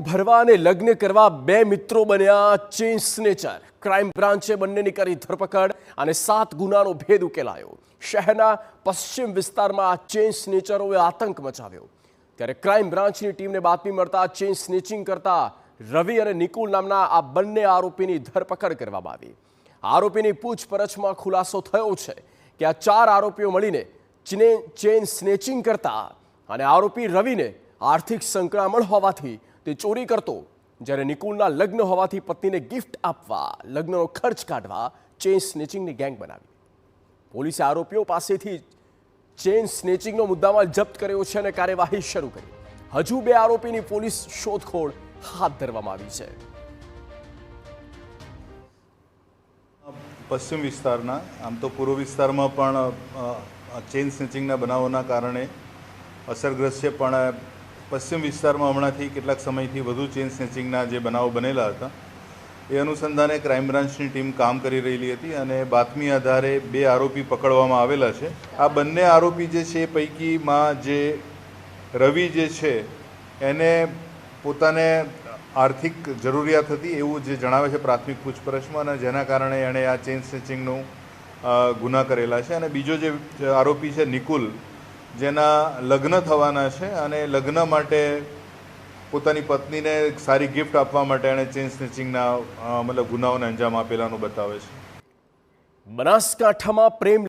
ભરવા અને લગ્ન કરવા બે મિત્રો બન્યા ચેઇન સ્નેચર। ક્રાઇમ બ્રાન્ચે બંનેની કરી ધરપકડ અને 7 ગુનાનો ભેદ ઉકેલાયો। શહેરના પશ્ચિમ વિસ્તારમાં આ ચેઇન સ્નેચરોએ આતંક મચાવ્યો। ત્યારે ક્રાઇમ બ્રાન્ચની ટીમને બાતમી મળતા ચેઇન સ્નેચિંગ કરતા રવિ અને નિકુલ નામના આ બંને આરોપીની ધરપકડ કરવામાં આવી। આરોપીની પૂછપરછમાં ખુલાસો થયો છે કે આ 4 આરોપીઓ મળીને ચેઇન સ્નેચિંગ કરતા અને આરોપી રવિને આર્થિક સંકળામણ હોવાથી તે ચોરી કરતો, જ્યારે નિકુલના લગ્ન હોવાથી પત્નીને ગિફ્ટ આપવા લગ્નનો ખર્ચ કાઢવા ચેઇન સ્નેચિંગની ગેંગ બનાવી। પોલીસે આરોપીઓ પાસેથી ચેઇન સ્નેચિંગનો મુદ્દામાલ જપ્ત કર્યો છે અને કાર્યવાહી શરૂ કરી। હજુ 2 આરોપીની પોલીસ શોધખોળ હાથ ધરવામાં આવી છે। પશ્ચિમ વિસ્તારના આમ તો પૂર્વ વિસ્તારમાં પણ ચેઇન સ્નેચિંગના બનાવોના કારણે અસરગ્રસ્ત છે, પણ પશ્ચિમ વિસ્તારમાં હમણાંથી કેટલાક સમયથી વધુ ચેઇન સ્નેચિંગના જે બનાવો બનેલા હતા એ અનુસંધાને ક્રાઇમ બ્રાન્ચની ટીમ કામ કરી રહેલી હતી અને બાતમી આધારે 2 આરોપી પકડવામાં આવેલા છે। આ બંને આરોપી જે છે એ પૈકીમાં જે રવિ જે છે એને પોતાને આર્થિક જરૂરિયાત હતી એવું જે જણાવે છે પ્રાથમિક પૂછપરછમાં, અને જેના કારણે એણે આ ચેઇન સ્નેચિંગનું ગુના કરેલા છે। અને બીજો જે આરોપી છે નિકુલ, જેના લગ્ન થવાના છે અને લગ્ન માટે પોતાની પત્નીને સારી ગિફ્ટ આપવા માટે એણે ચેઇન સ્નેચિંગના ગુનાઓને અંજામ આપેલાનું બતાવે છે। બનાસકાંઠામાં પ્રેમ